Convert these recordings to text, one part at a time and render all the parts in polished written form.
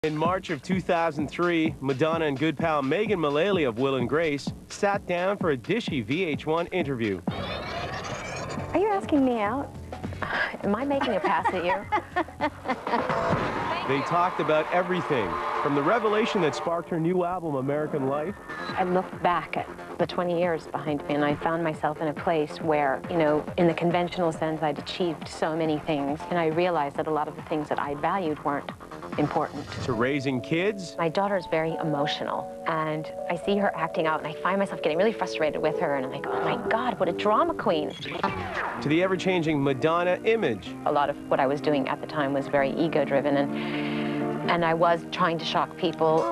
In March of 2003, Madonna and good pal Megan Mullally of Will and Grace sat down for a dishy VH1 interview. Are you asking me out? Am I making a pass at you? They talked about everything, from the revelation that sparked her new album, American Life. I looked back at the 20 years behind me, and I found myself in a place where, you know, in the conventional sense, I'd achieved so many things, and I realized that a lot of the things that I valued weren't important. To raising kids. My daughter's very emotional, and I see her acting out, and I find myself getting really frustrated with her, and I'm like, oh my God, what a drama queen. To the ever-changing Madonna image. A lot of what I was doing at the time was very ego-driven, and I was trying to shock people.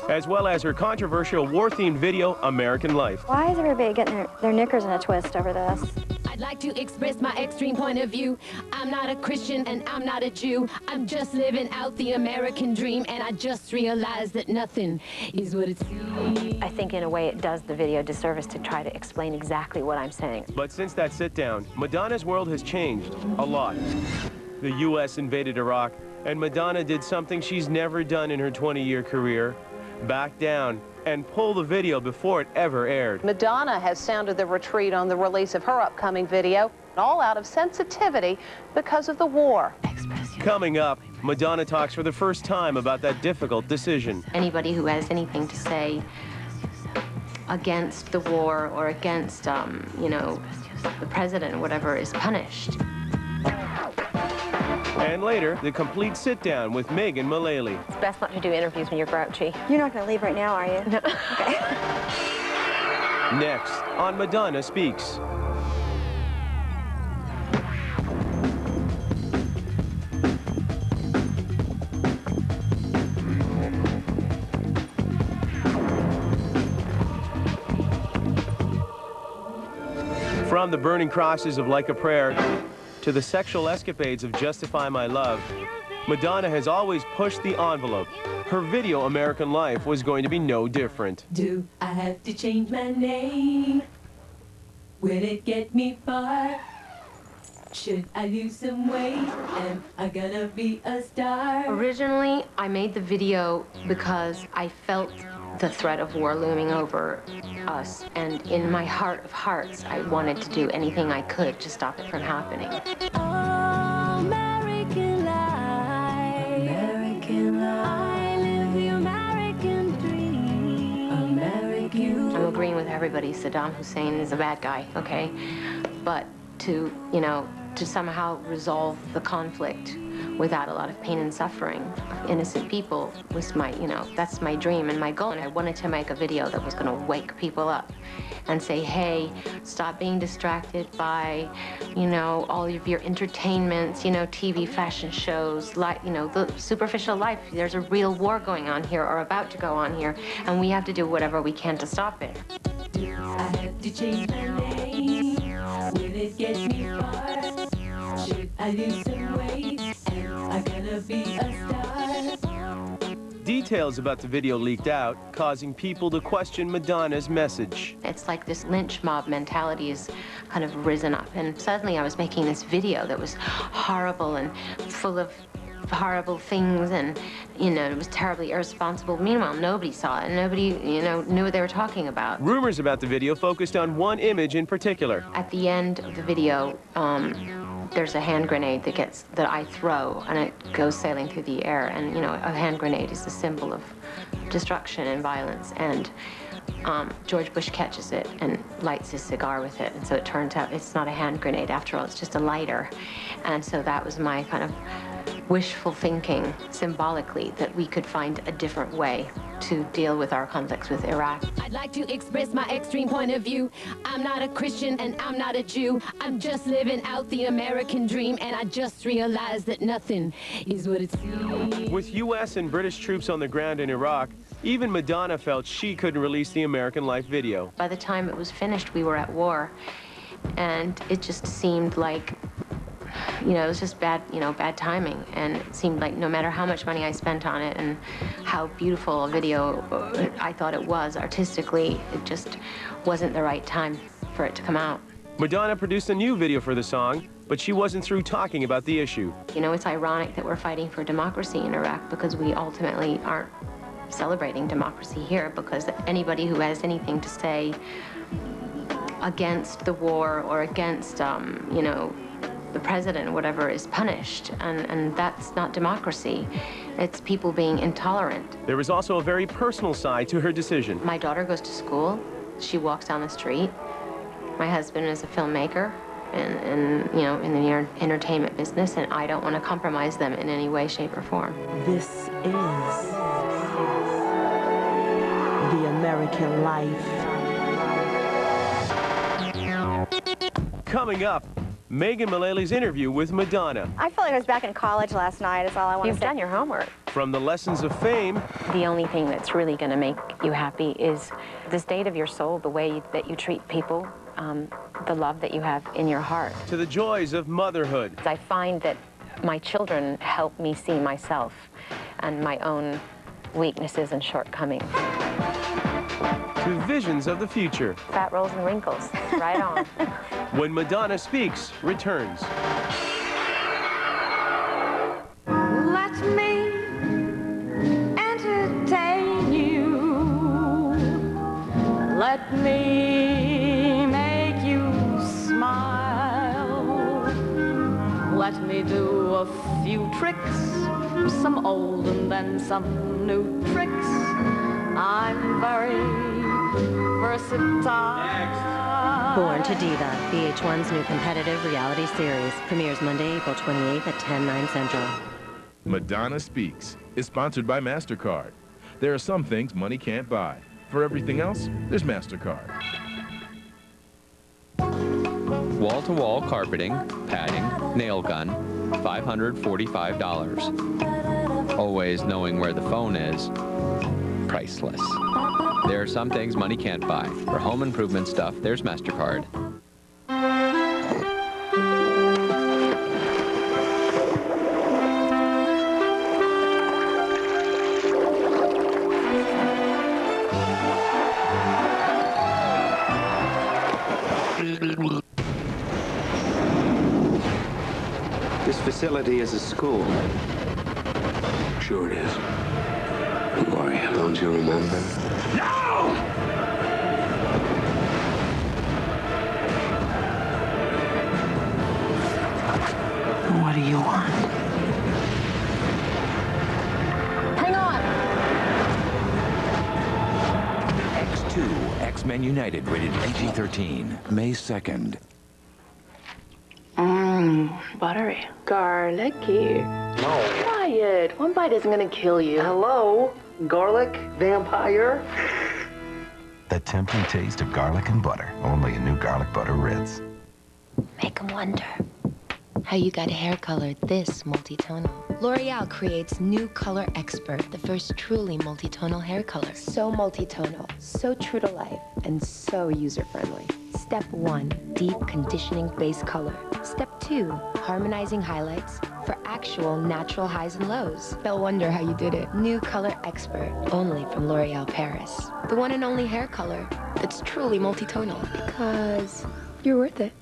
As well as her controversial war-themed video, American Life. Why is everybody getting their knickers in a twist over this? I'd like to express my extreme point of view. I'm not a Christian and I'm not a Jew. I'm just living out the American dream, and I just realized that nothing is what it seems. I think in a way it does the video disservice to try to explain exactly what I'm saying. But since that sit-down, Madonna's world has changed a lot. The U.S. invaded Iraq, and Madonna did something she's never done in her 20-year career: back down and pull the video before it ever aired. Madonna has sounded the retreat on the release of her upcoming video, all out of sensitivity because of the war. Coming up, Madonna talks for the first time about that difficult decision. Anybody who has anything to say against the war or against, you know, the president or whatever is punished. And later, the complete sit-down with Megan Mullally. It's best not to do interviews when you're grouchy. You're not going to leave right now, are you? No. Okay. Next on Madonna Speaks. From the burning crosses of Like a Prayer to the sexual escapades of Justify My Love, Madonna has always pushed the envelope. Her video, American Life, was going to be no different. Do I have to change my name? Will it get me far? Should I lose some weight? Am I gonna be a star? Originally, I made the video because I felt the threat of war looming over us, and in my heart of hearts, I wanted to do anything I could to stop it from happening. American life. American life. I live the American dream. American. I'm agreeing with everybody. Saddam Hussein is a bad guy, okay? But to, you know, to somehow resolve the conflict without a lot of pain and suffering of innocent people was my, you know, that's my dream and my goal. And I wanted to make a video that was going to wake people up and say, hey, stop being distracted by, you know, all of your entertainments, you know, TV fashion shows, like, you know, the superficial life. There's a real war going on here or about to go on here, and we have to do whatever we can to stop it. I have to change my name. Will it get me far? Should I lose some weight? Am I gonna be a star? Details about the video leaked out, causing people to question Madonna's message. It's like this lynch mob mentality has kind of risen up, and suddenly I was making this video that was horrible and full of horrible things, and, you know, it was terribly irresponsible. Meanwhile, nobody saw it, and nobody, you know, knew what they were talking about. Rumors about the video focused on one image in particular. At the end of the video, there's a hand grenade that I throw, and it goes sailing through the air. And, you know, a hand grenade is a symbol of destruction and violence. And George Bush catches it and lights his cigar with it. And so it turns out it's not a hand grenade after all, it's just a lighter. And so that was my kind of wishful thinking, symbolically, that we could find a different way to deal with our conflicts with Iraq. I'd like to express my extreme point of view. I'm not a Christian and I'm not a Jew. I'm just living out the American dream, and I just realized that nothing is what it seems. With U.S. and British troops on the ground in Iraq, even Madonna felt she couldn't release the American Life video. By the time it was finished, we were at war, and it just seemed like, you know, it was just bad, you know, bad timing. And it seemed like no matter how much money I spent on it and how beautiful a video I thought it was artistically, it just wasn't the right time for it to come out. Madonna produced a new video for the song, but she wasn't through talking about the issue. You know, it's ironic that we're fighting for democracy in Iraq because we ultimately aren't celebrating democracy here, because anybody who has anything to say against the war or against, you know, the president or whatever is punished, and that's not democracy. It's people being intolerant. There was also a very personal side to her decision. My daughter goes to school. She walks down the street. My husband is a filmmaker and you know, in the entertainment business, and I don't want to compromise them in any way, shape, or form. This is the American life. Coming up, Megan Mullally's interview with Madonna. I feel like I was back in college last night, is all I want to say. You've done your homework. From the lessons of fame The only thing that's really going to make you happy is the state of your soul, the way that you treat people, the love that you have in your heart. to the joys of motherhood. I find that my children help me see myself and my own weaknesses and shortcomings. To visions of the future. Fat rolls and wrinkles, right on. When Madonna Speaks returns. Let me entertain you. Let me make you smile. Let me do a few tricks, some old and then some new tricks. I'm very versatile. Born to Diva, VH1's new competitive reality series, premieres Monday, April 28th at 10/9 Central. Madonna Speaks is sponsored by MasterCard. There are some things money can't buy. For everything else, there's MasterCard. Wall-to-wall carpeting, padding, nail gun, $545. Always knowing where the phone is, priceless. There are some things money can't buy. For home improvement stuff, there's MasterCard. This facility is a school. Sure it is. Gloria, don't you remember? No! What do you want? Hang on. X2, X-Men United, rated PG-13, May 2nd. Buttery. Garlicky. No. Quiet. One bite isn't gonna kill you. Hello? Garlic? Vampire? The tempting taste of garlic and butter, only in new garlic butter Ritz. Make 'em wonder how you got hair colored this multitonal. L'Oreal creates new Color Expert, the first truly multitonal hair color. So multitonal, so true to life, and so user-friendly. Step 1, deep conditioning base color. Step 2, harmonizing highlights for actual natural highs and lows. They'll wonder how you did it. New Color Expert, only from L'Oreal Paris. The one and only hair color that's truly multitonal. Because you're worth it.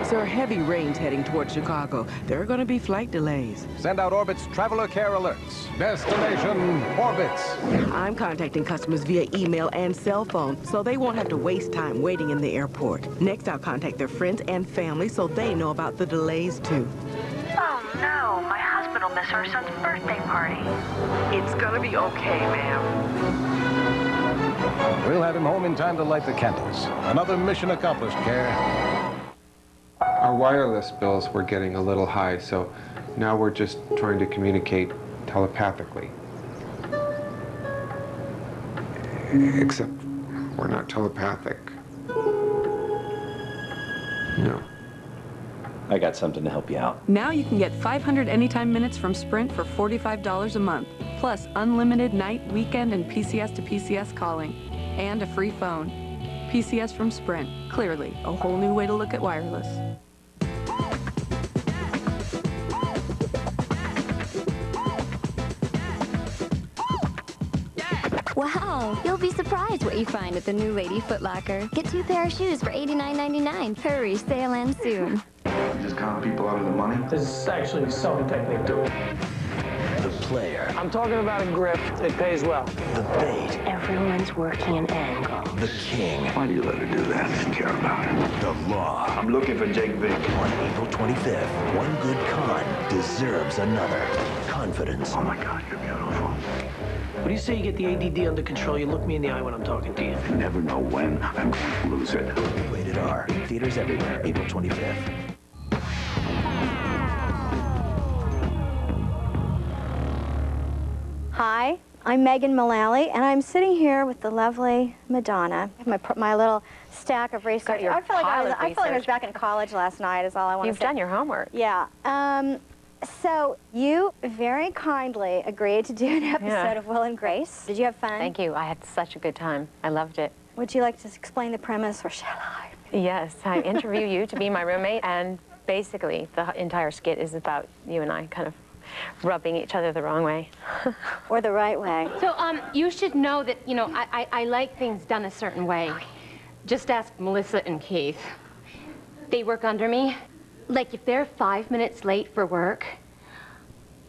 Sir, heavy rains heading towards Chicago. There are going to be flight delays. Send out Orbit's traveler care alerts. Destination Orbit's. I'm contacting customers via email and cell phone, so they won't have to waste time waiting in the airport. Next, I'll contact their friends and family so they know about the delays, too. Oh, no. My husband will miss her son's birthday party. It's going to be okay, ma'am. We'll have him home in time to light the candles. Another mission accomplished, Care. Our wireless bills were getting a little high, so now we're just trying to communicate telepathically. Except we're not telepathic. No. I got something to help you out. Now you can get 500 anytime minutes from Sprint for $45 a month, plus unlimited night, weekend, and PCS to PCS calling, and a free phone. PCS from Sprint. Clearly, a whole new way to look at wireless. Wow, you'll be surprised what you find at the new Lady Foot Locker. Get 2 pair of shoes for $89.99. Hurry, sale ends soon. just con people out of the money? There's actually a selling technique to it. The player. I'm talking about a grift. It pays well. The bait. Everyone's working an angle. The king. Why do you let her do that if you care about her? The law. I'm looking for Jake Vick. On April 25th, one good con deserves another. Confidence. Oh my God, you're beautiful. What do you say you get the ADD under control? You look me in the eye when I'm talking to you. You never know when I'm going to lose it. Rated R. Theaters everywhere, April 25th. Hi, I'm Megan Mullally, and I'm sitting here with the lovely Madonna. I have my little stack of research. I feel like I was back in college last night, is all I want to say. You've done your homework. Yeah. So you very kindly agreed to do an episode of Will and Grace. Did you have fun? Thank you. I had such a good time. I loved it. Would you like to explain the premise, or shall I? Yes, I interview you to be my roommate, and basically the entire skit is about you and I kind of rubbing each other the wrong way. Or the right way. So, you should know that, you know, I like things done a certain way. Just ask Melissa and Keith. They work under me. Like, if they're 5 minutes late for work,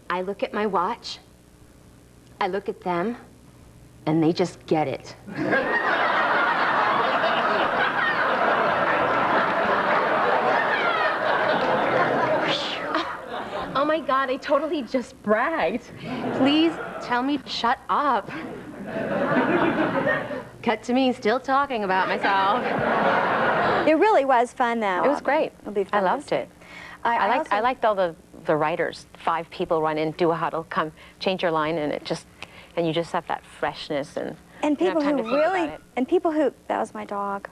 I look at my watch, I look at them, and they just get it. Oh my God, I totally just bragged. Please tell me to shut up. Cut to me still talking about myself. It really was fun, though. It was great. It'll be fun. I loved it. I liked all the writers. 5 people run in, do a huddle, come change your line, and you just have that freshness and people who really, that was my dog.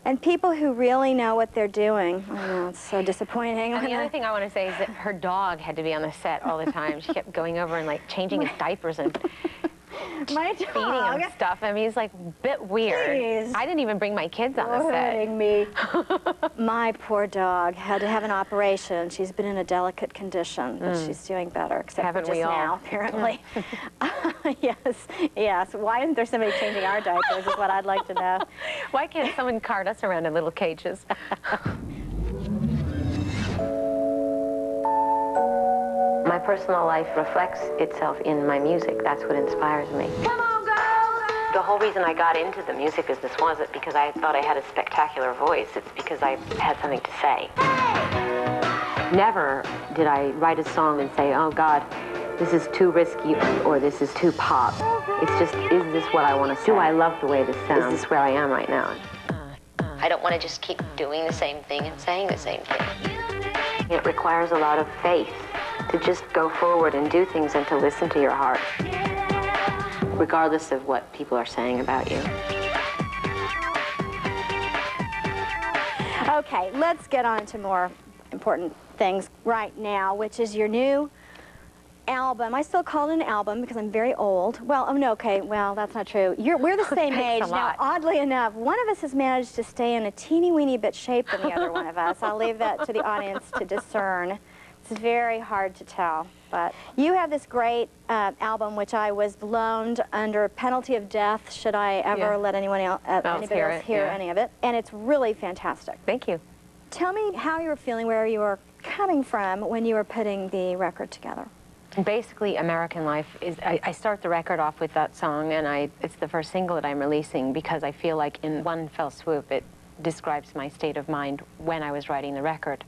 And people who really know what they're doing. I know, it's so disappointing. And the other thing I want to say is that her dog had to be on the set all the time. She kept going over and like changing his diapers and my feeding him stuff. I mean, it's like a bit weird. Please. I didn't even bring my kids on the set. Hurting me. My poor dog had to have an operation. She's been in a delicate condition, but she's doing better, except Haven't for just we all? now, apparently. Yes. Why isn't there somebody changing our diapers is what I'd like to know. Why can't someone cart us around in little cages? My personal life reflects itself in my music. That's what inspires me. Come on, girls! The whole reason I got into the music business wasn't because I thought I had a spectacular voice. It's because I had something to say. Hey! Never did I write a song and say, oh God, this is too risky or this is too pop. It's just, is this what I want to say? Do I love the way this sounds? Is this where I am right now? I don't want to just keep doing the same thing and saying the same thing. It requires a lot of faith to just go forward and do things and to listen to your heart, regardless of what people are saying about you. Okay, let's get on to more important things right now, which is your new album. I still call it an album because I'm very old. Well, oh no, okay, well, that's not true. We're the same age. Now, oddly enough, one of us has managed to stay in a teeny-weeny bit shape than the other one of us. I'll leave that to the audience to discern. It's very hard to tell, but you have this great album, which I was loaned under penalty of death should I ever let anybody else hear any of it, and it's really fantastic. Thank you. Tell me how you were feeling, where you were coming from when you were putting the record together. Basically, American Life is, I start the record off with that song, and it's the first single that I'm releasing because I feel like in one fell swoop it describes my state of mind when I was writing the record,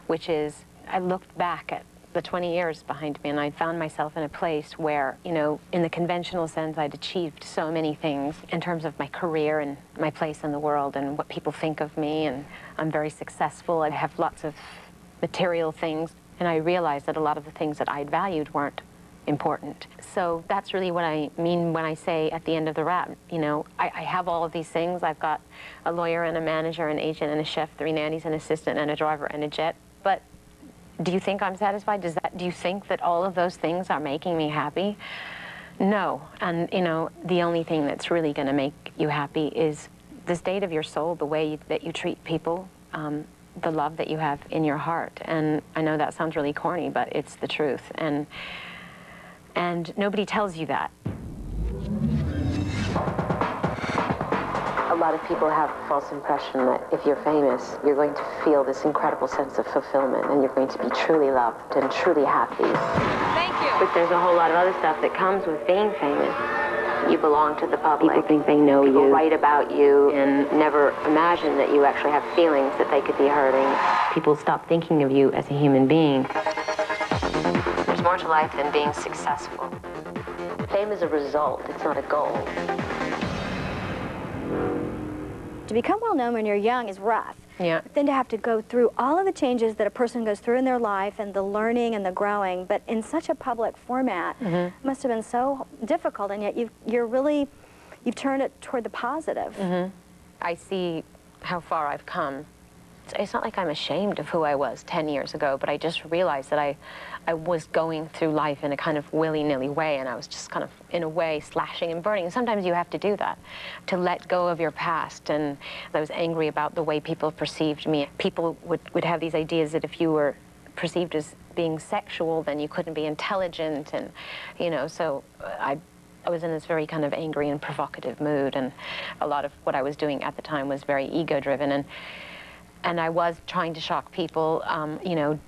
which is I looked back at the 20 years behind me and I found myself in a place where, you know, in the conventional sense, I'd achieved so many things in terms of my career and my place in the world and what people think of me, and I'm very successful. I have lots of material things, and I realized that a lot of the things that I'd valued weren't important. So that's really what I mean when I say at the end of the rap, you know, I have all of these things. I've got a lawyer and a manager, an agent and a chef, 3 nannies, an assistant and a driver and a jet, but do you think I'm satisfied? Do you think that all of those things are making me happy? No. And, you know, the only thing that's really going to make you happy is the state of your soul, the way that you treat people, the love that you have in your heart. And I know that sounds really corny, but it's the truth. And nobody tells you that. A lot of people have a false impression that if you're famous, you're going to feel this incredible sense of fulfillment and you're going to be truly loved and truly happy. Thank you. But there's a whole lot of other stuff that comes with being famous. You belong to the public. People think they know you. People write about you and never imagine that you actually have feelings that they could be hurting. People stop thinking of you as a human being. There's more to life than being successful. Fame is a result, it's not a goal. To become well-known when you're young is rough. Yeah. But then to have to go through all of the changes that a person goes through in their life and the learning and the growing, but in such a public format, it must have been so difficult, and yet you've turned it toward the positive. I see how far I've come. It's not like I'm ashamed of who I was 10 years ago, but I just realized that I was going through life in a kind of willy-nilly way, and I was just kind of, in a way, slashing and burning. And sometimes you have to do that, to let go of your past. And I was angry about the way people perceived me. People would have these ideas that if you were perceived as being sexual, then you couldn't be intelligent, and, you know, so I was in this very kind of angry and provocative mood, and a lot of what I was doing at the time was very ego-driven. And I was trying to shock people, you know.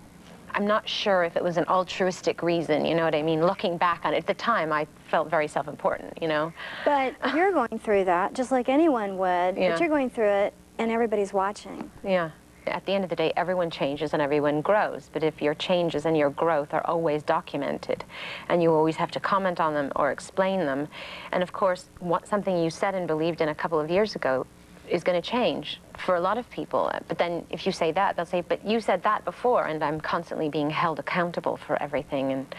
I'm not sure if it was an altruistic reason, you know what I mean? Looking back on it, at the time, I felt very self-important, you know? But you're going through that, just like anyone would, Yeah. but you're going through it, and everybody's watching. Yeah. At the end of the day, everyone changes and everyone grows, but if your changes and your growth are always documented, and you always have to comment on them or explain them, and of course, something you said and believed in a couple of years ago is going to change for a lot of people. But then if you say that, they'll say, but you said that before, and I'm constantly being held accountable for everything. And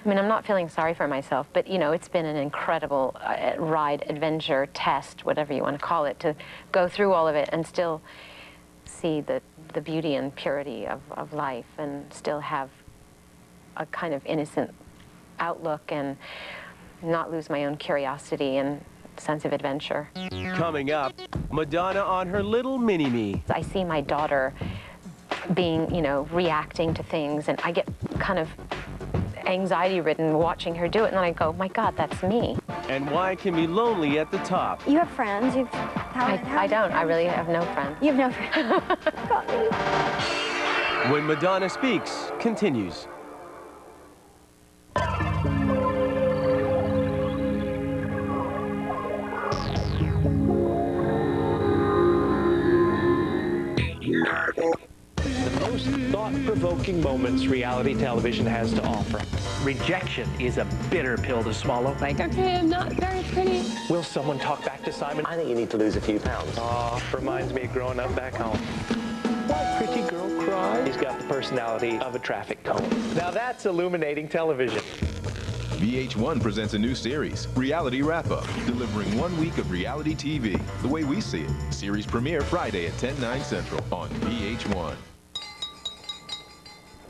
I mean, I'm not feeling sorry for myself, but you know, it's been an incredible ride, adventure, test, whatever you want to call it, to go through all of it and still see the beauty and purity of life, and still have a kind of innocent outlook and not lose my own curiosity and sense of adventure. Coming up, Madonna on her little mini-me. I see my daughter being, you know, reacting to things, and I get kind of anxiety-ridden watching her do it, and then I go, my God, that's me. And why it can be lonely at the top. You have friends. I don't. I really have no friends. You have no friends. When Madonna Speaks continues. The most thought-provoking moments reality television has to offer. Rejection is a bitter pill to swallow. Like, okay, I'm not very pretty. Will someone talk back to Simon? I think you need to lose a few pounds. Oh, reminds me of growing up back home. Why pretty girl cry? He's got the personality of a traffic cone. Now that's illuminating television. VH1 presents a new series, Reality Wrap-Up, delivering 1 week of reality TV, the way we see it. Series premiere Friday at 10/9 Central on VH1.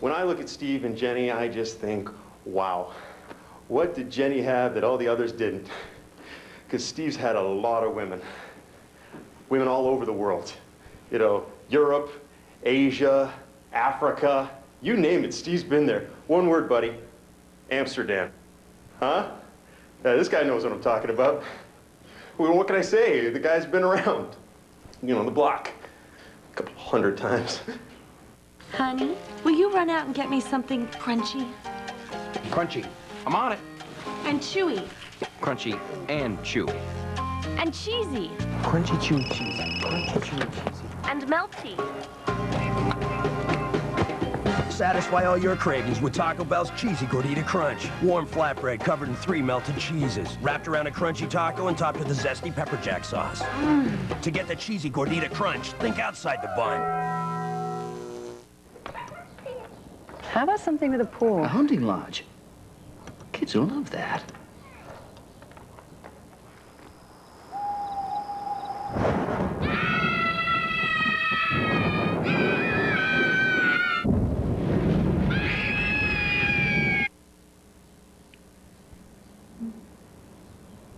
When I look at Steve and Jenny, I just think, wow, what did Jenny have that all the others didn't? Because Steve's had a lot of women all over the world. You know, Europe, Asia, Africa, you name it, Steve's been there. One word, buddy, Amsterdam. Huh? This guy knows what I'm talking about. Well, what can I say? The guy's been around, you know, the block a couple 100 times. Honey, will you run out and get me something crunchy? Crunchy. I'm on it. And chewy. Crunchy and chewy. And cheesy. Crunchy, chewy, cheesy. Crunchy, chewy, cheesy. And melty. Satisfy all your cravings with Taco Bell's Cheesy Gordita Crunch. Warm flatbread covered in 3 melted cheeses, wrapped around a crunchy taco and topped with a zesty pepper jack sauce. To get the Cheesy Gordita Crunch, think outside the bun. How about something with a pool? A hunting lodge. Kids will love that.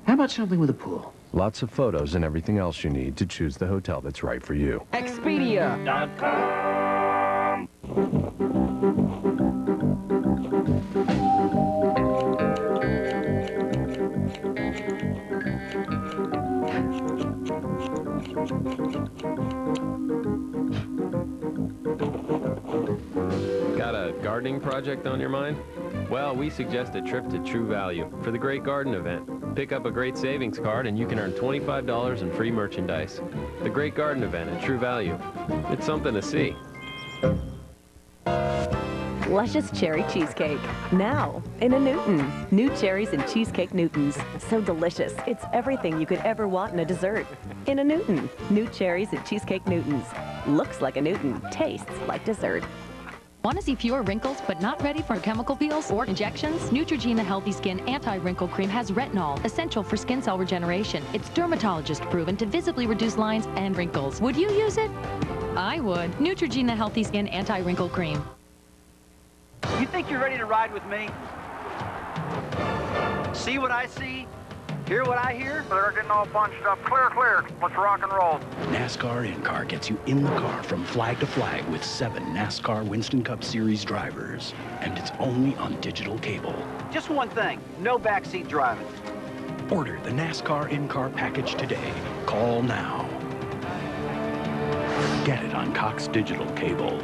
How about something with a pool? Lots of photos and everything else you need to choose the hotel that's right for you. Expedia.com. gardening project on your mind? Well, we suggest a trip to True Value for the Great Garden event. Pick up a great savings card and you can earn $25 in free merchandise. The Great Garden event at True Value. It's something to see. Luscious cherry cheesecake. Now, in a Newton. New cherries and cheesecake Newtons. So delicious. It's everything you could ever want in a dessert. In a Newton. New cherries and cheesecake Newtons. Looks like a Newton. Tastes like dessert. Want to see fewer wrinkles but not ready for chemical peels or injections? Neutrogena Healthy Skin Anti-Wrinkle Cream has retinol, essential for skin cell regeneration. It's dermatologist proven to visibly reduce lines and wrinkles. Would you use it? I would. Neutrogena Healthy Skin Anti-Wrinkle Cream. You think you're ready to ride with me? See what I see? Hear what I hear? They're getting all bunched up. Clear, clear. Let's rock and roll. NASCAR In-Car gets you in the car from flag to flag with 7 NASCAR Winston Cup Series drivers. And it's only on digital cable. Just one thing, no backseat driving. Order the NASCAR In-Car package today. Call now. Get it on Cox Digital Cable.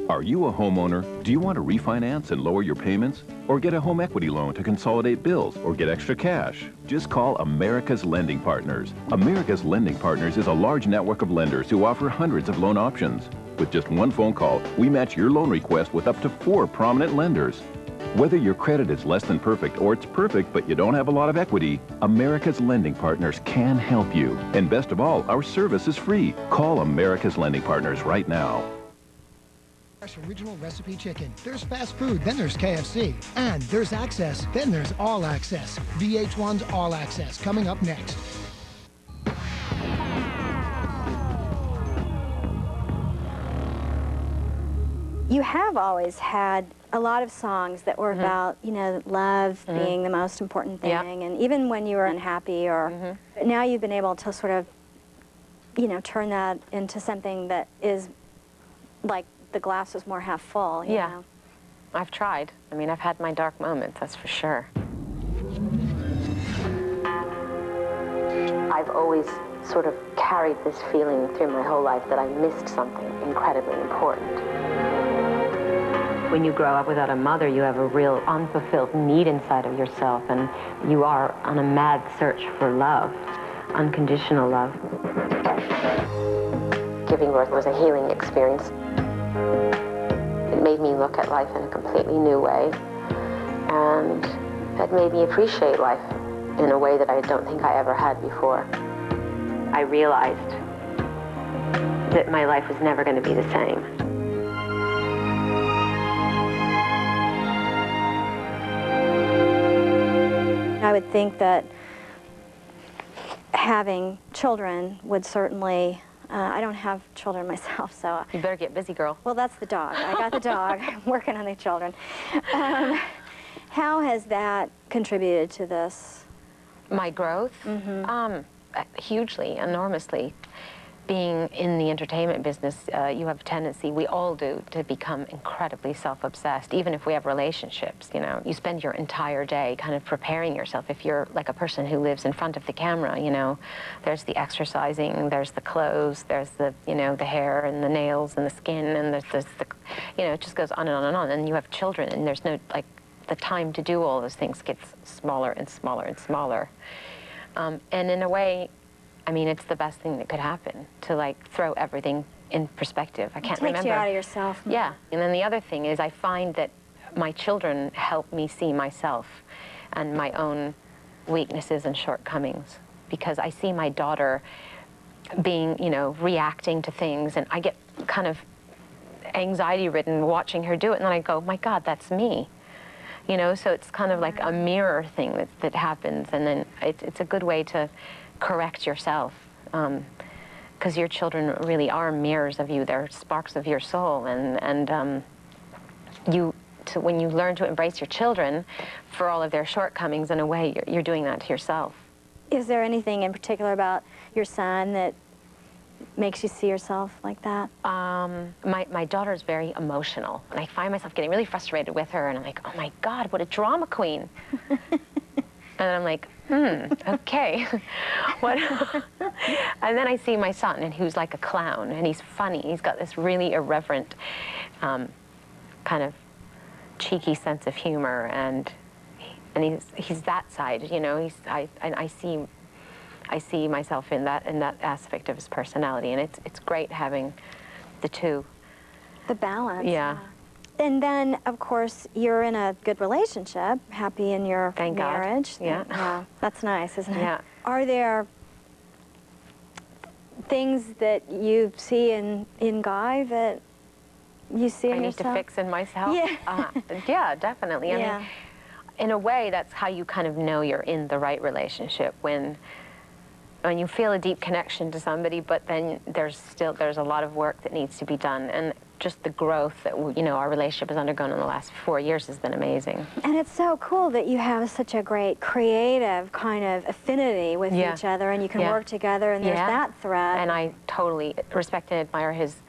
Are you a homeowner? Do you want to refinance and lower your payments? Or get a home equity loan to consolidate bills or get extra cash? Just call America's Lending Partners. America's Lending Partners is a large network of lenders who offer hundreds of loan options. With just one phone call, we match your loan request with up to 4 prominent lenders. Whether your credit is less than perfect or it's perfect but you don't have a lot of equity, America's Lending Partners can help you. And best of all, our service is free. Call America's Lending Partners right now. Original recipe chicken. There's fast food, then there's KFC. And there's access, then there's all access. VH1's All Access, coming up next. You have always had a lot of songs that were about, you know, love being the most important thing, and even when you were unhappy, or now you've been able to sort of, you know, turn that into something that is like the glass is more half full. You know? I've tried. I mean, I've had my dark moments, that's for sure. I've always sort of carried this feeling through my whole life that I missed something incredibly important. When you grow up without a mother, you have a real unfulfilled need inside of yourself, and you are on a mad search for love, unconditional love. Giving birth was a healing experience. It made me look at life in a completely new way, and it made me appreciate life in a way that I don't think I ever had before. I realized that my life was never going to be the same. I would think that having children would certainly, I don't have children myself, so... You better get busy, girl. Well, that's the dog. I got the dog. I'm working on the children. How has that contributed to this? My growth? Hugely, enormously. Being in the entertainment business, you have a tendency, we all do, to become incredibly self-obsessed, even if we have relationships, you know. You spend your entire day kind of preparing yourself. If you're like a person who lives in front of the camera, you know, there's the exercising, there's the clothes, there's the, you know, the hair and the nails and the skin, and there's the, you know, it just goes on and on and on. And you have children, and there's no, like, the time to do all those things gets smaller and smaller and smaller. And in a way, I mean, it's the best thing that could happen, to like throw everything in perspective. I can't remember. It takes you out of yourself. Yeah, and then the other thing is I find that my children help me see myself and my own weaknesses and shortcomings, because I see my daughter being, you know, reacting to things, and I get kind of anxiety-ridden watching her do it, and then I go, my God, that's me. You know, so it's kind of like a mirror thing that happens, and then it's a good way to correct yourself, because your children really are mirrors of you. They're sparks of your soul, and when you learn to embrace your children for all of their shortcomings, in a way, you're doing that to yourself. Is there anything in particular about your son that makes you see yourself like that? My daughter's very emotional, and I find myself getting really frustrated with her, and I'm like, oh my God, what a drama queen. And I'm like, okay, what? And then I see my son, and who's like a clown, and he's funny. He's got this really irreverent, kind of cheeky sense of humor, and he's that side, you know. I see myself in that aspect of his personality, and it's great having the two. The balance. Yeah. And then, of course, you're in a good relationship, happy in your marriage. Yeah. Yeah, that's nice, isn't it? Yeah. Are there things that you see in Guy that you see in yourself? I need to fix in myself? Yeah. Yeah, definitely. I Yeah. mean, in a way, that's how you kind of know you're in the right relationship, when you feel a deep connection to somebody, but then there's a lot of work that needs to be done, and just the growth that our relationship has undergone in the last 4 years has been amazing. And it's so cool that you have such a great creative kind of affinity with each other, and you can work together, and there's that thread. And I totally respect and admire his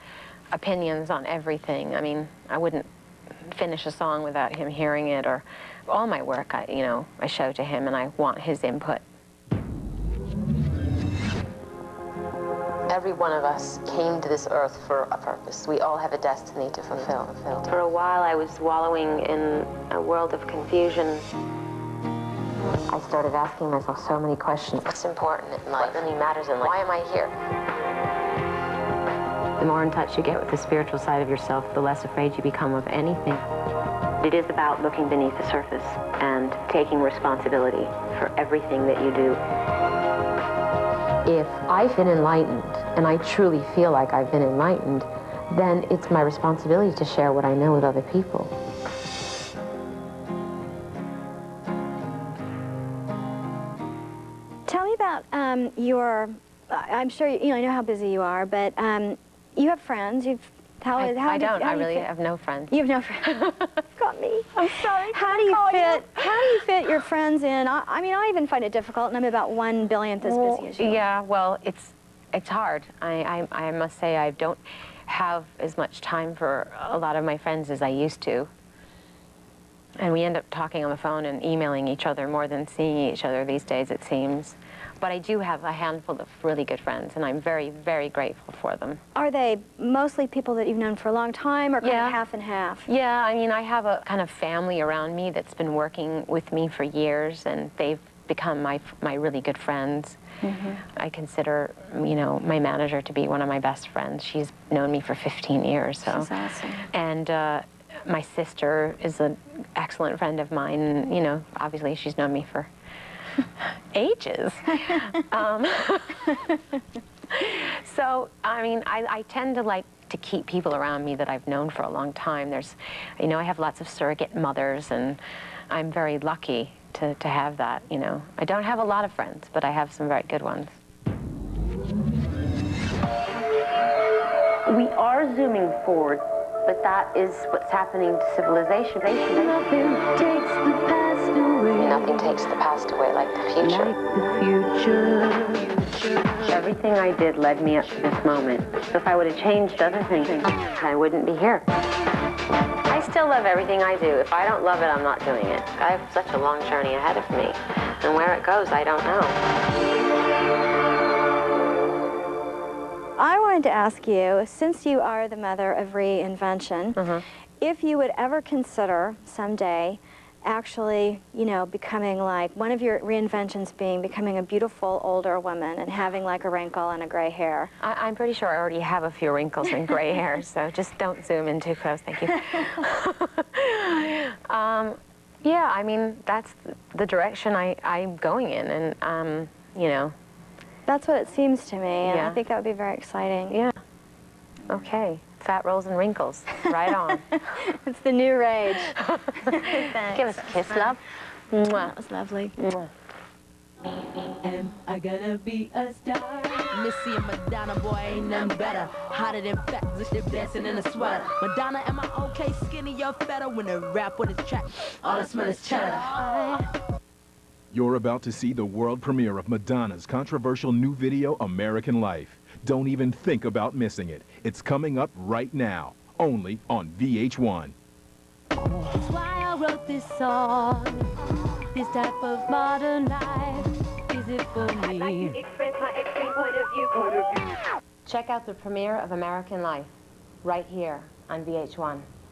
opinions on everything. I mean, I wouldn't finish a song without him hearing it, or all my work, I show to him, and I want his input. Every one of us came to this earth for a purpose. We all have a destiny to fulfill. For a while, I was wallowing in a world of confusion. I started asking myself so many questions. What's important in life? What really matters in life? Why am I here? The more in touch you get with the spiritual side of yourself, the less afraid you become of anything. It is about looking beneath the surface and taking responsibility for everything that you do. If I've been enlightened, and I truly feel like I've been enlightened, then it's my responsibility to share what I know with other people. Tell me about I'm sure, I know how busy you are, but you have friends. I really have no friends. You have no friends. Got me. I'm sorry. How do you fit your friends in? I mean, I even find it difficult, and I'm about 1/1000th as busy as you. Yeah, well, it's hard. I must say I don't have as much time for a lot of my friends as I used to. And we end up talking on the phone and emailing each other more than seeing each other these days, it seems. But I do have a handful of really good friends, and I'm very, very grateful for them. Are they mostly people that you've known for a long time, or kind of half and half? Yeah, I mean, I have a kind of family around me that's been working with me for years, and they've become my really good friends. Mm-hmm. I consider, my manager to be one of my best friends. She's known me for 15 years. So. She's awesome. And my sister is an excellent friend of mine. Obviously she's known me for ages. So, I mean, I tend to like to keep people around me that I've known for a long time. There's, I have lots of surrogate mothers, and I'm very lucky to have that, I don't have a lot of friends, but I have some very good ones. We are zooming forward, but that is what's happening to civilization. Nothing takes the past away. Nothing takes the past away like the future. Like the future. Everything I did led me up to this moment. So if I would have changed other things, I wouldn't be here. I still love everything I do. If I don't love it, I'm not doing it. I have such a long journey ahead of me. And where it goes, I don't know. I wanted to ask you, since you are the mother of reinvention, if you would ever consider someday actually, becoming like one of your reinventions becoming a beautiful older woman and having like a wrinkle and a gray hair. I'm pretty sure I already have a few wrinkles and gray hair, so just don't zoom in too close, thank you. Yeah, I mean, that's the direction I'm going in, and, That's what it seems to me, and I think that would be very exciting. Yeah. Okay. Fat rolls and wrinkles. Right on. It's the new rage. Give us a kiss, love. Mwah. That was lovely. Mwah. Am I gonna be a star? Missy and Madonna, boy, ain't nothing better. Hotter than fat, if dancing in a sweater. Madonna, am I okay? Skinny, you're better. When they rap with his track, all I smell is cheddar. You're about to see the world premiere of Madonna's controversial new video, American Life. Don't even think about missing it. It's coming up right now, only on VH1. That's why I wrote this song. This type of modern life, is it for me? Check out the premiere of American Life right here on VH1.